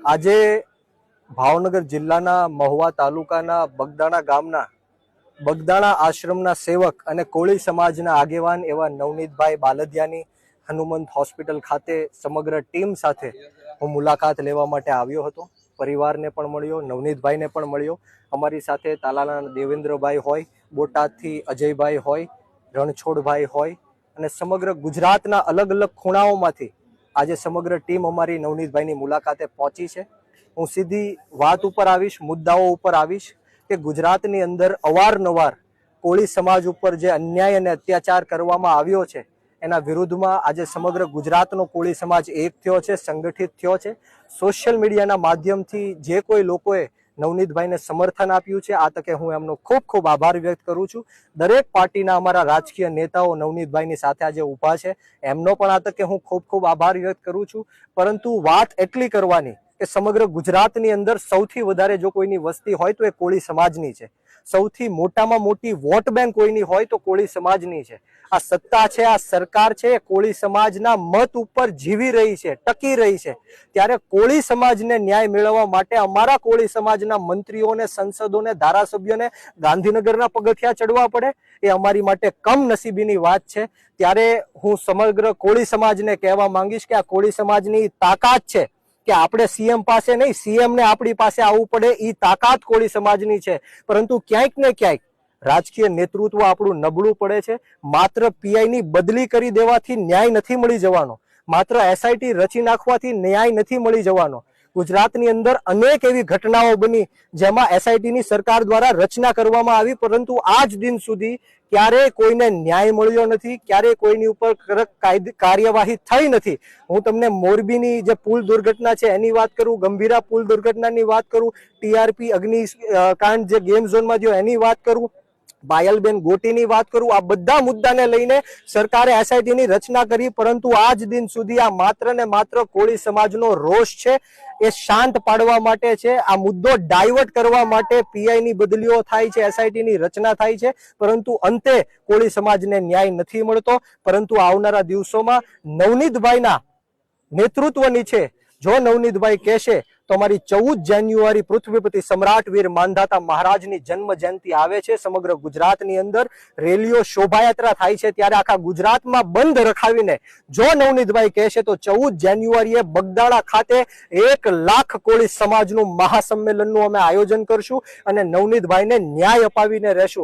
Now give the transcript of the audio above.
આજે ભાવનગર જિલ્લાના મહુવા તાલુકાના બગદાણા ગામના બગદાણા આશ્રમના સેવક અને કોળી સમાજના આગેવાન એવા નવનીતભાઈ બાલદિયાની હનુમંત હોસ્પિટલ ખાતે સમગ્ર ટીમ સાથે હું મુલાકાત લેવા માટે આવ્યો હતો. પરિવારને પણ મળ્યો, નવનીતભાઈને પણ મળ્યો. અમારી સાથે તાલાલાના દેવેન્દ્રભાઈ હોય, બોટાદથી અજયભાઈ હોય, રણછોડભાઈ હોય અને સમગ્ર ગુજરાતના અલગ અલગ ખૂણાઓમાંથી આજે સમગ્ર ટીમ અમારી નવનીતભાઈની મુલાકાતે પહોંચી છે. હું સીધી વાત ઉપર આવીશ, મુદ્દાઓ ઉપર આવીશ કે ગુજરાતની અંદર અવારનવાર કોળી સમાજ ઉપર જે અન્યાય અને અત્યાચાર કરવામાં આવ્યો છે એના વિરુદ્ધમાં આજે સમગ્ર ગુજરાતનો કોળી સમાજ એક થયો છે, સંગઠિત થયો છે. સોશિયલ મીડિયાના માધ્યમથી જે કોઈ લોકોએ નવનીતભાઈને સમર્થન આપ્યું છે, આ તકે હું એમનો ખૂબ ખૂબ આભાર વ્યક્ત કરું છું. દરેક પાર્ટીના અમારા રાજકીય નેતાઓ નવનીતભાઈની સાથે આજે ઊભા છે, એમનો પણ આ તકે હું ખૂબ ખૂબ આભાર વ્યક્ત કરું છું. પરંતુ વાત એટલી કરવાની કે સમગ્ર ગુજરાતની અંદર સૌથી વધારે જો કોઈની વસ્તી હોય તો એ કોળી સમાજની છે. સૌથી મોટામાં મોટી વોટ બેંક કોઈની હોય તો કોળી સમાજની છે. આ સત્તા છે, આ સરકાર છે, એ કોળી સમાજના મત ઉપર જીવી રહી છે, ટકી રહી છે. ત્યારે કોળી સમાજને ન્યાય મેળવવા માટે અમારા કોળી સમાજના મંત્રીઓને, સંસદોને, ધારાસભ્યોને ગાંધીનગરના પગથિયા ચડવા પડે એ અમારી માટે કમનસીબીની વાત છે. ત્યારે હું સમગ્ર કોળી સમાજને કહેવા માંગીશ કે આ કોળી સમાજની તાકાત છે કે આપણે સીએમ પાસે નહીં, સીએમ ને આપણી પાસે આવવું પડે, એ તાકાત કોળી સમાજની છે. પરંતુ ક્યાંક ને ક્યાંક રાજકીય નેતૃત્વ આપણું નબળું પડે છે. માત્ર પીઆઈની બદલી કરી દેવાથી ન્યાય નથી મળી જવાનો, માત્ર એસઆઈટી રચી નાખવાથી ન્યાય નથી મળી જવાનો. ગુજરાતની અંદર અનેક એવી ઘટનાઓ બની જેમાં એસઆઈટીની સરકાર દ્વારા રચના કરવામાં આવી, પરંતુ આજ દિન સુધી ક્યારેય કોઈને ન્યાય મળ્યો નથી, ક્યારેય કોઈની ઉપર કાર્યવાહી થઈ નથી. હું તમને મોરબીની જે પુલ દુર્ઘટના છે એની વાત કરું, ગંભીરા પુલ દુર્ઘટનાની વાત કરું, ટીઆરપી અગ્નિકાંડ જે ગેમ ઝોનમાં થયો એની વાત કરું, પાયલબેન ગોટીની વાત કરું. આ બધા મુદ્દાને લઈને સરકારે એસઆઈટીની રચના કરી, પરંતુ આજ દિન સુધી આ માત્ર ને માત્ર કોળી સમાજનો રોષ છે એ શાંત પાડવા માટે છે. આ મુદ્દો ડાયવર્ટ કરવા માટે પીઆઈની બદલીઓ થાય છે, એસઆઈટીની રચના થાય છે, પરંતુ અંતે કોળી સમાજને ન્યાય નથી મળતો. પરંતુ આવનારા દિવસોમાં નવનીતભાઈના નેતૃત્વ નીચે જો નવનીતભાઈ કહેશે તો અમારી 14 જાન્યુઆરી પૃથ્વીપતિ સમ્રાટ વીર માંધાતા મહારાજની જન્મ જયંતિ આવે છે. સમગ્ર ગુજરાતની અંદર રેલીઓ, શોભાયાત્રા થાય છે. ત્યારે આખા ગુજરાતમાં બંધ રખાવીને જો નવનીતભાઈ કહેશે તો 14 જાન્યુઆરીએ બગદાણા ખાતે 1 લાખ કોળી સમાજનું મહાસંમેલનનું અમે આયોજન કરશું અને નવનીતભાઈને ન્યાય અપાવીને રહેશું.